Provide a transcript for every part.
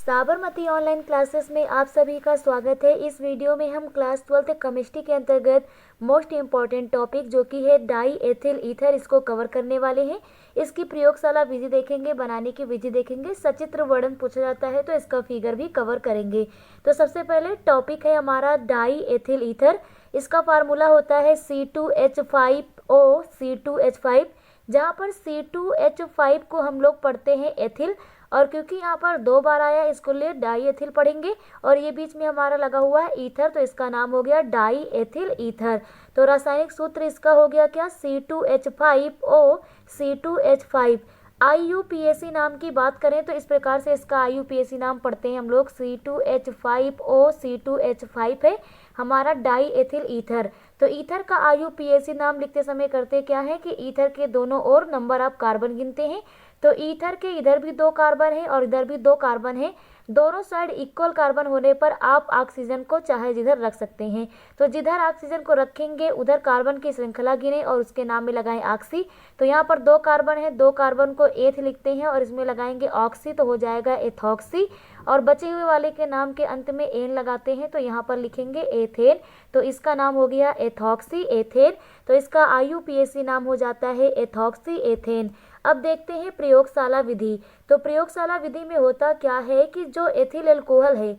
Sabarmati online classes में आप सभी का स्वागत है। इस वीडियो में हम क्लास 12th केमिस्ट्री के अंतर्गत मोस्ट इम्पॉर्टेंट टॉपिक जो कि है डाई एथिल ईथर, इसको कवर करने वाले हैं। इसकी प्रयोगशाला विधि देखेंगे, बनाने की विधि देखेंगे, सचित्र वर्णन पूछा जाता है तो इसका फिगर भी कवर करेंगे। तो सबसे पहले टॉपिक है हमारा डाई एथिल ईथर। इसका फार्मूला होता है C2H5O C2H5, जहाँ पर C2H5 को हम लोग पढ़ते हैं एथिल, और क्योंकि यहाँ पर 2 बार आया इसको लिए डाई एथिल पढ़ेंगे, और ये बीच में हमारा लगा हुआ है ईथर तो इसका नाम हो गया डाई एथिल ईथर। तो रासायनिक सूत्र इसका हो गया क्या, C2H5O C2H5। IUPAC नाम की बात करें तो इस प्रकार से इसका IUPAC नाम पढ़ते हैं हम लोग, C2H5O C2H5 है हमारा डाई एथिल ईथर। तो ईथर का IUPAC नाम लिखते समय करते क्या है कि ईथर के दोनों ओर नंबर ऑफ कार्बन गिनते हैं। तो ईथर के इधर भी 2 कार्बन है और इधर भी 2 कार्बन है, दोनों साइड इक्वल कार्बन होने पर आप ऑक्सीजन को चाहे जिधर रख सकते हैं। तो जिधर ऑक्सीजन को रखेंगे उधर कार्बन की श्रृंखला गिने और उसके नाम में लगाएं ऑक्सी। तो यहाँ पर 2 कार्बन है, 2 कार्बन को एथ लिखते हैं और इसमें लगाएंगे ऑक्सी तो हो जाएगा एथॉक्सी, और बचे हुए वाले के नाम के अंत में एन लगाते हैं तो यहाँ पर लिखेंगे एथेन, तो इसका नाम हो गया एथॉक्सी एथेन। तो इसका IUPAC नाम हो जाता है एथॉक्सी एथेन। अब देखते हैं प्रयोगशाला विधि। तो प्रयोगशाला विधि में होता क्या है कि जो एथिल अल्कोहल है,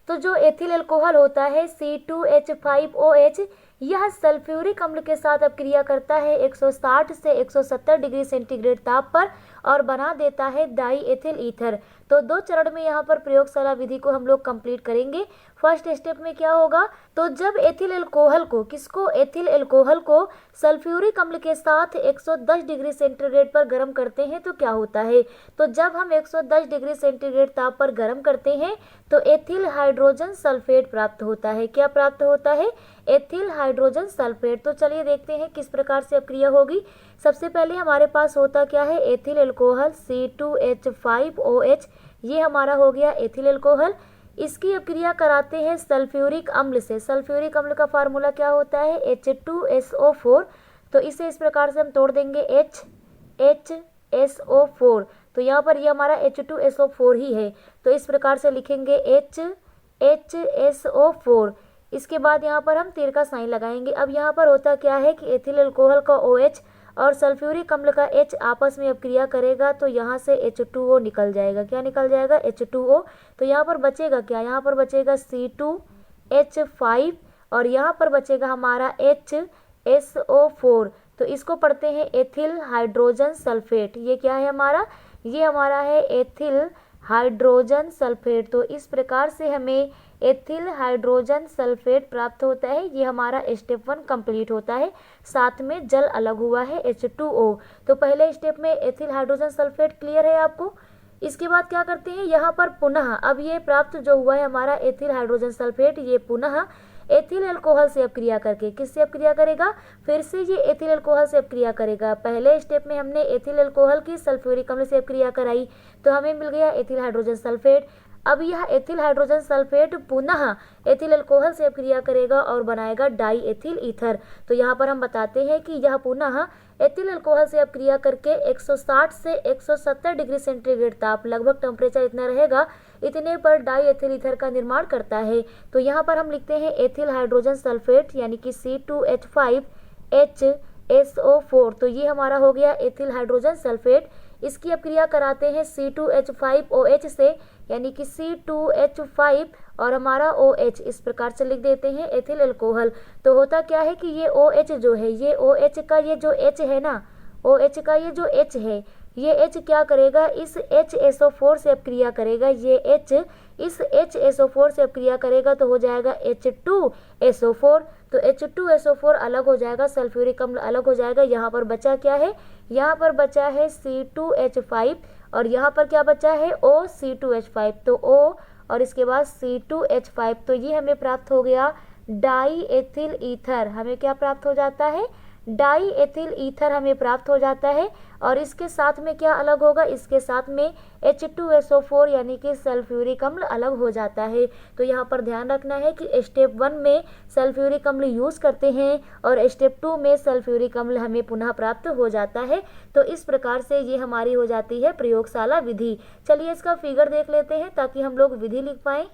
तो जो एथिल अल्कोहल होता है C2H5OH, यह सल्फ्यूरिक अम्ल के साथ अपक्रिया करता है 160 से 170 डिग्री सेंटीग्रेड ताप पर और बना देता है डाई एथिल ईथर। तो 2 चरण में यहाँ पर प्रयोगशाला विधि को हम लोग कंप्लीट करेंगे। फर्स्ट स्टेप में क्या होगा, तो जब एथिल अल्कोहल को, किसको, एथिल अल्कोहल को सल्फ्यूरिक अम्ल के साथ 110 डिग्री सेंटीग्रेड पर गर्म करते हैं तो क्या होता है, तो जब हम 110 डिग्री सेंटीग्रेड ताप पर गर्म करते हैं तो एथिल हाइड्रोजन सल्फेट प्राप्त होता है। क्या प्राप्त होता है, एथिल हाइड्रोजन सल्फेट। तो चलिए देखते हैं किस प्रकार से अपक्रिया होगी। सबसे पहले हमारे पास होता क्या है, एथिल अल्कोहल C2H5OH, ये हमारा हो गया एथिल अल्कोहल। इसकी अपक्रिया कराते हैं सल्फ्यूरिक अम्ल से। सल्फ्यूरिक अम्ल का फार्मूला क्या होता है, H2SO4। तो इसे इस प्रकार से हम तोड़ देंगे HSO4, तो यहाँ पर ये हमारा H2SO4 ही है, तो इस प्रकार से लिखेंगे HSO4। इसके बाद यहाँ पर हम तीर का साइन लगाएंगे। अब यहाँ पर होता क्या है कि एथिल अल्कोहल का OH और सल्फ्यूरिक अम्ल का H आपस में अपक्रिया करेगा तो यहाँ से H2O निकल जाएगा। क्या निकल जाएगा, H2O। तो यहाँ पर बचेगा क्या, यहाँ पर बचेगा C2H5 और यहाँ पर बचेगा हमारा HSO4। तो इसको पढ़ते हैं एथिल हाइड्रोजन सल्फेट। ये क्या है हमारा, ये हमारा है एथिल हाइड्रोजन सल्फेट। तो इस प्रकार से हमें एथिल हाइड्रोजन सल्फेट प्राप्त होता है। ये हमारा स्टेप 1 कंप्लीट होता है, साथ में जल अलग हुआ है H2O। तो पहले स्टेप में एथिल हाइड्रोजन सल्फेट क्लियर है आपको। इसके बाद क्या करते हैं, यहाँ पर पुनः अब ये प्राप्त जो हुआ है हमारा एथिल हाइड्रोजन सल्फेट, ये पुनः एथिल अल्कोहल से अपक्रिया करके, किससे अपक्रिया करेगा, फिर से ये एथिल अल्कोहल से अपक्रिया करेगा। पहले स्टेप में हमने एथिल अल्कोहल की सल्फ्यूरिक अम्ल से अपक्रिया कराई तो हमें मिल गया एथिल हाइड्रोजन सल्फेट। अब यह एथिल हाइड्रोजन सल्फेट पुनः एथिल अल्कोहल से अपक्रिया करेगा और बनाएगा डाई एथिल ईथर। तो यहाँ पर हम बताते हैं कि यह पुनः एथिल अल्कोहल से अपक्रिया करके 160 से 170 डिग्री सेंटीग्रेड ताप, लगभग टेम्परेचर इतना रहेगा, इतने पर डाई एथिल ईथर का निर्माण करता है। तो यहाँ पर हम लिखते हैं एथिल हाइड्रोजन सल्फेट यानी कि C2H5HSO4। तो ये हमारा हो गया एथिल हाइड्रोजन सल्फेट। इसकी अपक्रिया कराते हैं C2H5OH से यानी कि C2H5 और हमारा OH, इस प्रकार से लिख देते हैं एथिल अल्कोहल। तो होता क्या है कि ये OH जो है, ये OH का ये जो H है ना, OH का ये जो H है, ये H क्या करेगा, इस HSO4 से अपक्रिया करेगा। ये H इस HSO4 से अपक्रिया करेगा तो हो जाएगा H2SO4। तो H2SO4 अलग हो जाएगा, सल्फ्यूरिक अम्ल अलग हो जाएगा। यहाँ पर बचा क्या है, यहाँ पर बचा है C2H5 और यहाँ पर क्या बचा है, OC2H5। तो O और इसके बाद C2H5। तो ये हमें प्राप्त हो गया डाई एथिल ईथर। हमें क्या प्राप्त हो जाता है, डाई एथिल ईथर हमें प्राप्त हो जाता है। और इसके साथ में क्या अलग होगा, इसके साथ में H2SO4 यानी कि सल्फ्यूरिक अम्ल अलग हो जाता है। तो यहाँ पर ध्यान रखना है कि स्टेप 1 में सल्फ्यूरिक अम्ल यूज़ करते हैं और स्टेप 2 में सल्फ्यूरिक अम्ल हमें पुनः प्राप्त हो जाता है। तो इस प्रकार से ये हमारी हो जाती है प्रयोगशाला विधि। चलिए इसका फिगर देख लेते हैं ताकि हम लोग विधि लिख पाएँ।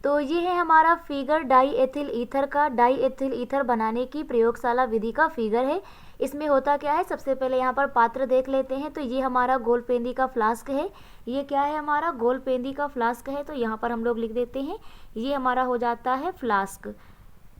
तो ये है हमारा फिगर डाई एथिल ईथर का। डाई एथिल ईथर बनाने की प्रयोगशाला विधि का फिगर है। इसमें होता क्या है, सबसे पहले यहाँ पर पात्र देख लेते हैं। तो ये हमारा गोलपेंदी का फ्लास्क है। ये क्या है, हमारा गोलपेंदी का फ्लास्क है। तो यहाँ पर हम लोग लिख देते हैं, ये हमारा हो जाता है फ्लास्क।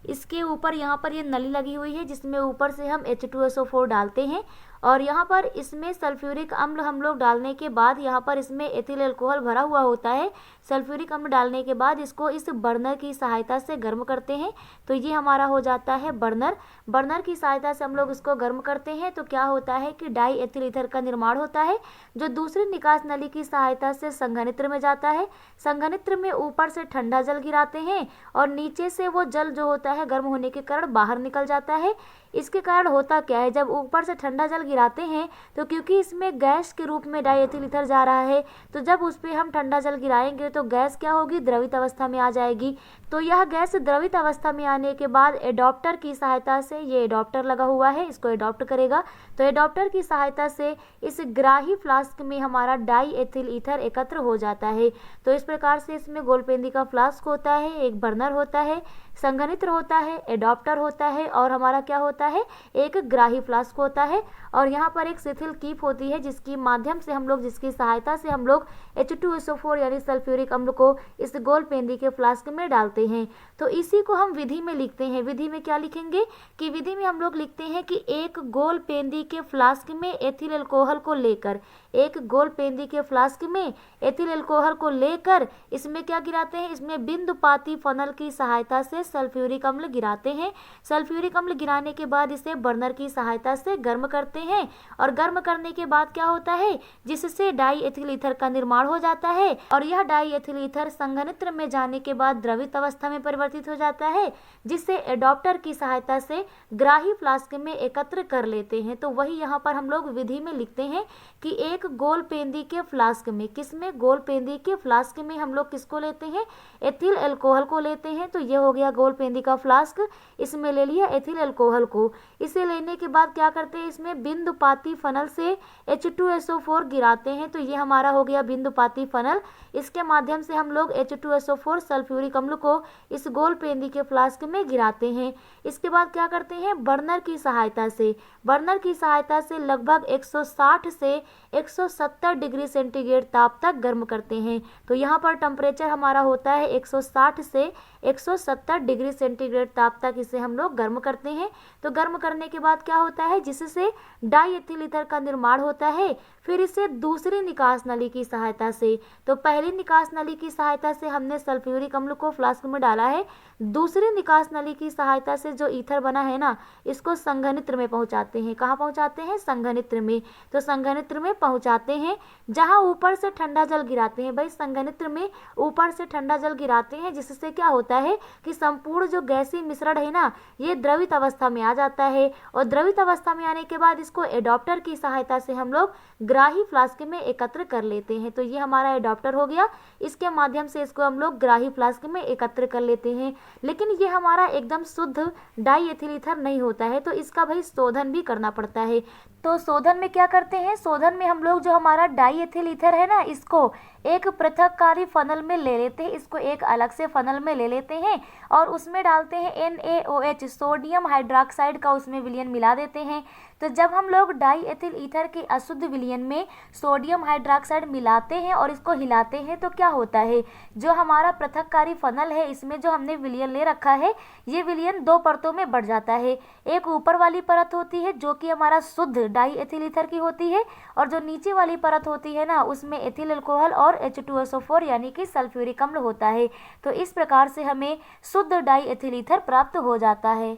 इसके ऊपर यहाँ पर ये नली लगी हुई है जिसमें ऊपर से हम H2SO4 डालते हैं और यहाँ पर इसमें सल्फ्यूरिक अम्ल हम लोग डालने के बाद यहाँ पर इसमें एथिल अल्कोहल भरा हुआ होता है। सल्फ्यूरिक अम्ल डालने के बाद इसको इस बर्नर की सहायता से गर्म करते हैं। तो ये हमारा हो जाता है बर्नर। बर्नर की सहायता से हम लोग इसको गर्म करते हैं तो क्या होता है कि डाई एथिल ईथर का निर्माण होता है, जो दूसरी निकास नली की सहायता से संघनित्र में जाता है। संघनित्र में ऊपर से ठंडा जल गिराते हैं और नीचे से वो जल जो होता है गर्म होने के कारण बाहर निकल जाता है। इसके कारण होता क्या है, जब ऊपर से ठंडा जल गिराते हैं तो क्योंकि इसमें गैस के रूप में डाई एथिल ईथर जा रहा है, तो जब उस पर हम ठंडा जल गिराएंगे तो गैस क्या होगी, द्रवित अवस्था में आ जाएगी। तो यह गैस द्रवित अवस्था में आने के बाद एडॉप्टर की सहायता से, ये एडॉप्टर लगा हुआ है, इसको एडॉप्ट करेगा। तो एडॉप्टर की सहायता से इस ग्राही फ्लास्क में हमारा डाई एथिल ईथर एकत्र हो जाता है। तो इस प्रकार से इसमें गोलपेंदी का फ्लास्क होता है, एक बर्नर होता है, संघनित्र होता है, एडॉप्टर होता है और हमारा क्या होता है, एक ग्राही फ्लास्क होता है। और यहाँ पर एक शिथिल कीप होती है जिसकी माध्यम से हम लोग, जिसकी सहायता से हम लोग H2SO4 यानी सल्फ्यूरिक अम्ल को इस गोलपेंदी के फ्लास्क में डालते हैं। तो इसी को हम विधि में लिखते हैं। विधि में क्या लिखेंगे कि विधि में हम लोग लिखते हैं कि एक गोलपेंदी के फ्लास्क में एथिल अल्कोहल को लेकर, एक गोलपेंदी के फ्लास्क में एथिल अल्कोहल को लेकर इसमें क्या गिराते हैं, इसमें बिंदुपाती फनल की सहायता से सल्फ्यूरिक अम्ल गिराते हैं। सल्फ्यूरिक अम्ल गिराने के बाद इसे बर्नर की सहायता से गर्म करते हैं और गर्म करने के बाद क्या होता है, जिससे डाई एथिल ईथर का निर्माण हो जाता है। और यह डाई एथिल ईथर संघनित्र में जाने के बाद द्रवित अवस्था में परिवर्तित हो जाता है, जिससे एडॉप्टर की सहायता से ग्राही फ्लास्क में एकत्र कर लेते हैं। तो वही यहाँ पर हम लोग विधि में लिखते हैं कि एक गोलपेंदी के फ्लास्क में, किसमें, गोलपेंदी के फ्लास्क में हम लोग किसको लेते हैं, एथिल अल्कोहल को लेते हैं। तो ये हो गया गोलपेंदी का फ्लास्क, इसमें ले लिया एथिल अल्कोहल को। इसे लेने के बाद क्या करते हैं, इसमें बिंदुपाती फनल से H2SO4 गिराते हैं। तो ये हमारा हो गया बिंदुपाती फनल। इसके माध्यम से हम लोग H2SO4 सल्फ्यूरिक अम्ल को इस गोलपेंदी के फ्लास्क में गिराते हैं। इसके बाद क्या करते हैं, बर्नर की सहायता से, बर्नर की सहायता से लगभग 160 से 170 डिग्री सेंटीग्रेड ताप तक गर्म करते हैं। तो यहाँ पर टेम्परेचर हमारा होता है 160 से 170 डिग्री सेंटीग्रेड ताप तक इसे हम लोग गर्म करते हैं। तो गर्म करने के बाद क्या होता है, जिससे डाई एथिल ईथर का निर्माण होता है। फिर इसे दूसरी निकास नली की सहायता से, तो पहली निकास नली की सहायता से हमने सल्फ्यूरिक अम्ल को फ्लास्क में डाला है, दूसरी निकास नली की सहायता से जो ईथर बना है ना, इसको संघनित्र में पहुंचाते हैं। कहाँ पहुंचाते हैं, संघनित्र में। तो संघनित्र में पहुंचाते हैं जहां ऊपर से ठंडा जल गिराते हैं। भाई संघनित्र में ऊपर से ठंडा जल गिराते हैं, जिससे क्या होता है कि संपूर्ण जो गैसीय मिश्रण है ना, ये द्रवित अवस्था में आ जाता है। और द्रवित अवस्था में आने के बाद इसको एडॉप्टर की सहायता से हम लोग ग्राही फ्लास्क में एकत्र कर लेते हैं। तो ये हमारा एडॉप्टर हो गया, इसके माध्यम से इसको हम लोग ग्राही फ्लास्क में एकत्र कर लेते हैं। लेकिन ये हमारा एकदम शुद्ध डाई एथिल ईथर नहीं होता है, तो इसका भाई शोधन भी करना पड़ता है। तो शोधन में क्या करते हैं, शोधन में हम लोग जो हमारा डाई एथिल ईथर है ना, इसको एक पृथककारी फनल में ले लेते हैं, इसको एक अलग से फनल में ले लेते हैं और उसमें डालते हैं NaOH, सोडियम हाइड्रोक्साइड का उसमें विलयन मिला देते हैं। तो जब हम लोग डाई एथिल ईथर के अशुद्ध विलयन में सोडियम हाइड्रोक्साइड मिलाते हैं और इसको हिलाते हैं, तो क्या होता है, जो हमारा पृथककारी फनल है इसमें जो हमने विलयन ले रखा है, ये विलयन दो परतों में बढ़ जाता है। एक ऊपर वाली परत होती है जो कि हमारा शुद्ध डाई एथिल ईथर की होती है, और जो नीचे वाली परत होती है ना, उसमें एथिल अल्कोहल और H2SO4 यानी कि सल्फ्यूरिक अम्ल होता है। तो इस प्रकार से हमें शुद्ध डाई एथिल ईथर प्राप्त हो जाता है।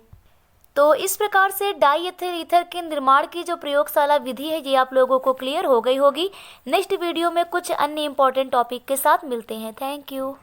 तो इस प्रकार से डाई एथिल ईथर के निर्माण की जो प्रयोगशाला विधि है, ये आप लोगों को क्लियर हो गई होगी। नेक्स्ट वीडियो में कुछ अन्य इंपॉर्टेंट टॉपिक के साथ मिलते हैं। Thank you.